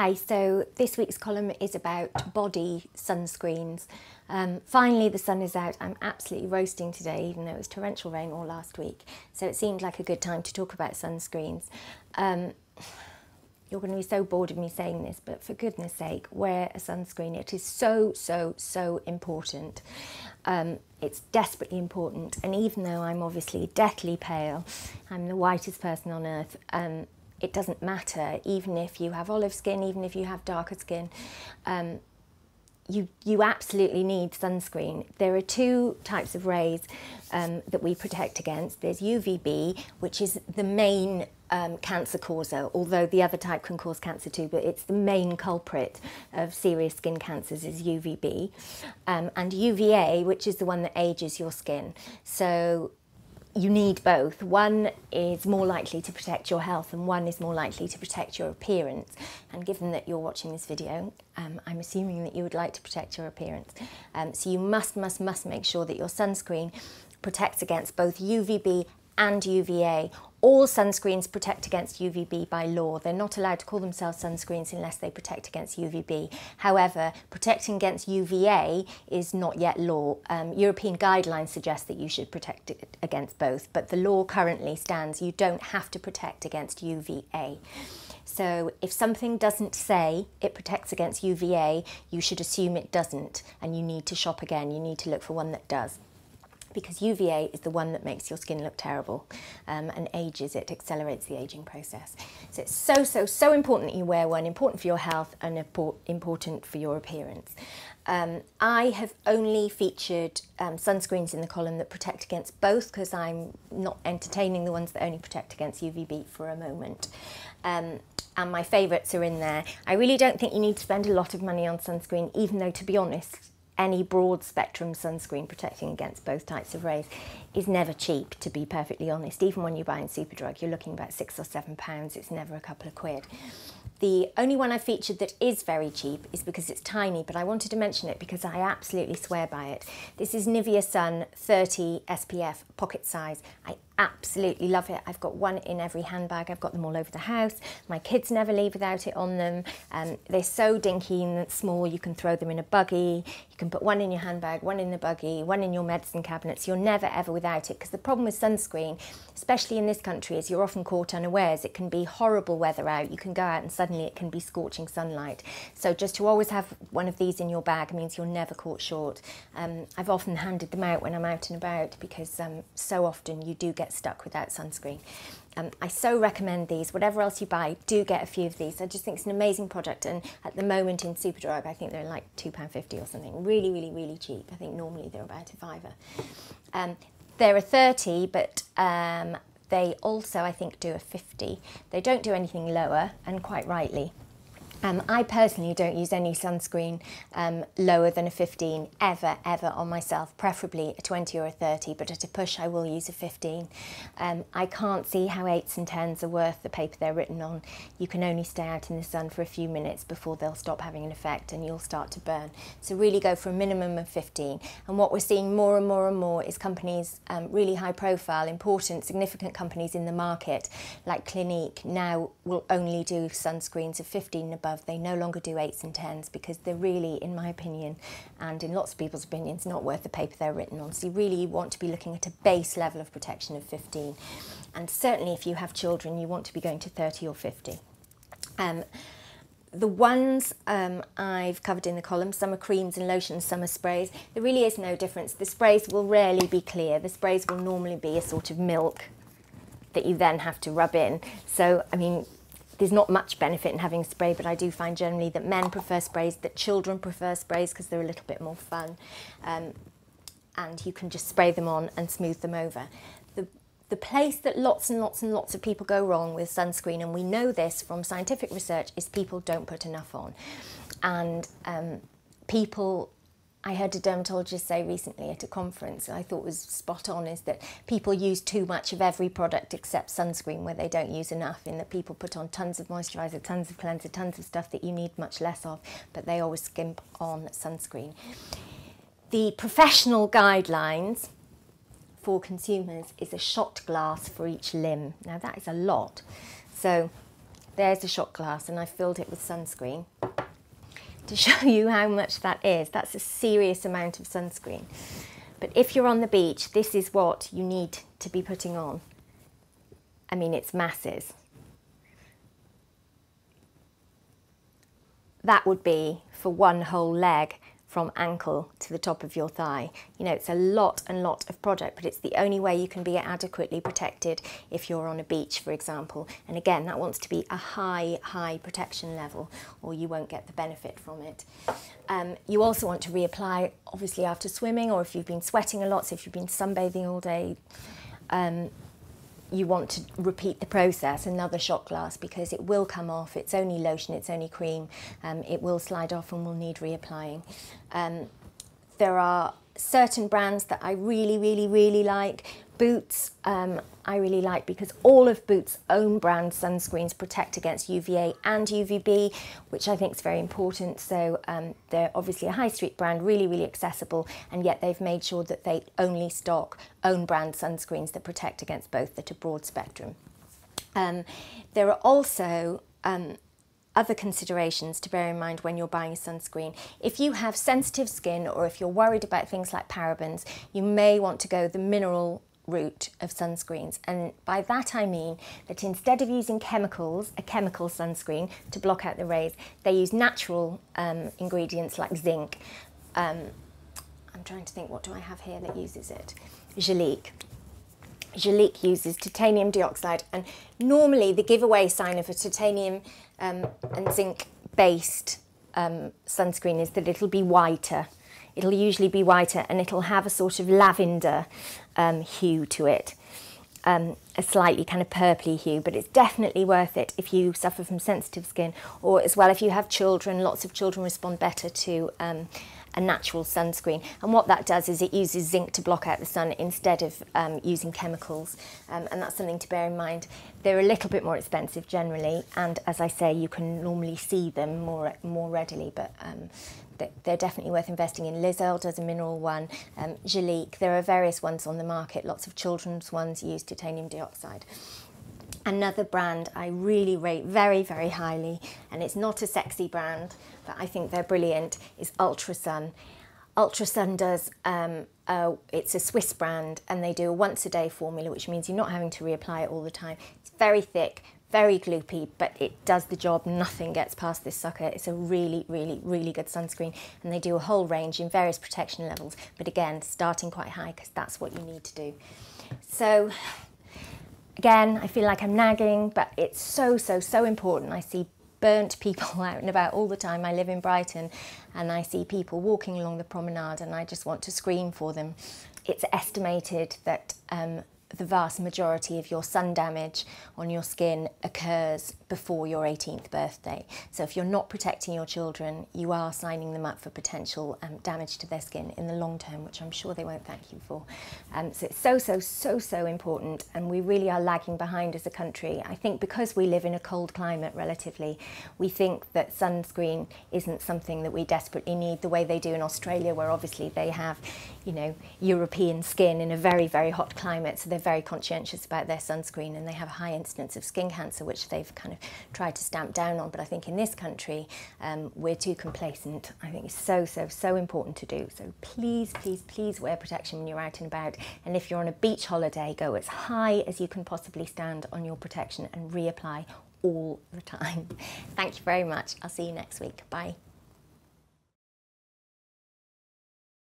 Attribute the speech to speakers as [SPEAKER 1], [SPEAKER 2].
[SPEAKER 1] Hi, so this week's column is about body sunscreens. Finally the sun is out. I'm absolutely roasting today, even though it was torrential rain all last week. So it seemed like a good time to talk about sunscreens. You're going to be so bored of me saying this, but for goodness sake, wear a sunscreen. It is so important. It's desperately important. And even though I'm obviously deathly pale, I'm the whitest person on earth, it doesn't matter. Even if you have olive skin, even if you have darker skin, you absolutely need sunscreen. There are two types of rays that we protect against. There's UVB, which is the main cancer causer, although the other type can cause cancer too, but it's the main culprit of serious skin cancers is UVB. And UVA, which is the one that ages your skin. So you need both. One is more likely to protect your health and one is more likely to protect your appearance. And given that you're watching this video, I'm assuming that you would like to protect your appearance. So you must make sure that your sunscreen protects against both UVB and UVA. All sunscreens protect against UVB by law. They're not allowed to call themselves sunscreens unless they protect against UVB. However, protecting against UVA is not yet law. European guidelines suggest that you should protect it against both, but the law currently stands you don't have to protect against UVA. So if something doesn't say it protects against UVA, you should assume it doesn't, and you need to shop again. You need to look for one that does, because UVA is the one that makes your skin look terrible and ages it, accelerates the aging process. So it's so important that you wear one, important for your health and important for your appearance. I have only featured sunscreens in the column that protect against both, because I'm not entertaining the ones that only protect against UVB for a moment. And my favourites are in there. I really don't think you need to spend a lot of money on sunscreen, even though, to be honest, any broad spectrum sunscreen protecting against both types of rays is never cheap, to be perfectly honest. Even when you buy in Superdrug, you're looking about £6 or £7. It's never a couple of quid. The only one I featured that is very cheap is because it's tiny, but I wanted to mention it because I absolutely swear by it. This is Nivea Sun 30 SPF pocket size. I absolutely love it. I've got one in every handbag. I've got them all over the house. My kids never leave without it on them. They're so dinky and small, you can throw them in a buggy. You can put one in your handbag, one in the buggy, one in your medicine cabinets. You're never ever without it, because the problem with sunscreen, especially in this country, is you're often caught unawares. It can be horrible weather out. You can go out and suddenly it can be scorching sunlight. So just to always have one of these in your bag means you're never caught short. I've often handed them out when I'm out and about, because so often you do get stuck without sunscreen. I so recommend these. Whatever else you buy, do get a few of these. I just think it's an amazing product, and at the moment in Superdrug I think they're like £2.50 or something. Really cheap. I think normally they're about a £5. They're a 30, but they also, I think, do a 50. They don't do anything lower, and quite rightly. I personally don't use any sunscreen lower than a 15 ever on myself, preferably a 20 or a 30, but at a push I will use a 15. I can't see how 8s and 10s are worth the paper they're written on. You can only stay out in the sun for a few minutes before they'll stop having an effect and you'll start to burn. So really go for a minimum of 15. And what we're seeing more and more is companies, really high profile, important, significant companies in the market, like Clinique, now will only do sunscreens of 15 and above. They no longer do 8s and 10s because they're really, in my opinion, and in lots of people's opinions, not worth the paper they're written on. So you really want to be looking at a base level of protection of 15. And certainly if you have children, you want to be going to 30 or 50. The ones I've covered in the column, some are creams and lotions, some are sprays. There really is no difference. The sprays will rarely be clear. The sprays will normally be a sort of milk that you then have to rub in. So, I mean, there's not much benefit in having a spray, but I do find generally that men prefer sprays, that children prefer sprays because they're a little bit more fun. And you can just spray them on and smooth them over. The place that lots and lots of people go wrong with sunscreen, and we know this from scientific research, is people don't put enough on. And I heard a dermatologist say recently at a conference, I thought was spot on, is that people use too much of every product except sunscreen, where they don't use enough, in that people put on tons of moisturiser, tons of cleanser, tons of stuff that you need much less of, but they always skimp on sunscreen. The professional guidelines for consumers is a shot glass for each limb. Now that is a lot. So there's a shot glass, and I filled it with sunscreen to show you how much that is. That's a serious amount of sunscreen. But if you're on the beach, this is what you need to be putting on. I mean, it's masses. That would be for one whole leg from ankle to the top of your thigh. You know, it's a lot and lot of product, but it's the only way you can be adequately protected if you're on a beach, for example. And again, that wants to be a high protection level, or you won't get the benefit from it. You also want to reapply, obviously, after swimming, or if you've been sweating a lot, so if you've been sunbathing all day, you want to repeat the process, another shot glass, because it will come off. It's only lotion, it's only cream. It will slide off and will need reapplying. There are certain brands that I really like. Boots, I really like, because all of Boots' own brand sunscreens protect against UVA and UVB, which I think is very important. So they're obviously a high street brand, really accessible, and yet they've made sure that they only stock own brand sunscreens that protect against both, that are broad spectrum. There are also other considerations to bear in mind when you're buying a sunscreen. If you have sensitive skin, or if you're worried about things like parabens, you may want to go the mineral route of sunscreens. And by that I mean that instead of using chemicals, a chemical sunscreen to block out the rays, they use natural ingredients like zinc. I'm trying to think, what do I have here that uses it? Gelique. Gelique uses titanium dioxide, and normally the giveaway sign of a titanium and zinc based sunscreen is that it'll be whiter. It'll usually be whiter, and it'll have a sort of lavender hue to it, a slightly kind of purpley hue, but it's definitely worth it if you suffer from sensitive skin, or as well if you have children. Lots of children respond better to a natural sunscreen, and what that does is it uses zinc to block out the sun instead of using chemicals, and that's something to bear in mind. They're a little bit more expensive generally, and as I say, you can normally see them more readily, but they're definitely worth investing in. Liz Earle does a mineral one, Gelique. There are various ones on the market. Lots of children's ones use titanium dioxide. Another brand I really rate very highly, and it's not a sexy brand, but I think they're brilliant, is Ultra Sun. Ultra Sun does, it's a Swiss brand, and they do a once a day formula, which means you're not having to reapply it all the time. It's very thick, very gloopy, but it does the job. Nothing gets past this sucker. It's a really good sunscreen, and they do a whole range in various protection levels, but again, starting quite high, because that's what you need to do. So again, I feel like I'm nagging, but it's so important. I see burnt people out and about all the time. I live in Brighton, and I see people walking along the promenade, and I just want to scream for them. It's estimated that the vast majority of your sun damage on your skin occurs before your 18th birthday. So if you're not protecting your children, you are signing them up for potential damage to their skin in the long term, which I'm sure they won't thank you for. So it's so important, and we really are lagging behind as a country. I think because we live in a cold climate relatively, we think that sunscreen isn't something that we desperately need the way they do in Australia, where obviously they have, you know, European skin in a very hot climate, so they're very conscientious about their sunscreen, and they have a high incidence of skin cancer, which they've kind of tried to stamp down on. But I think in this country we're too complacent. I think it's so important to do. So please wear protection when you're out and about, and if you're on a beach holiday, go as high as you can possibly stand on your protection and reapply all the time. Thank you very much. I'll see you next week. Bye.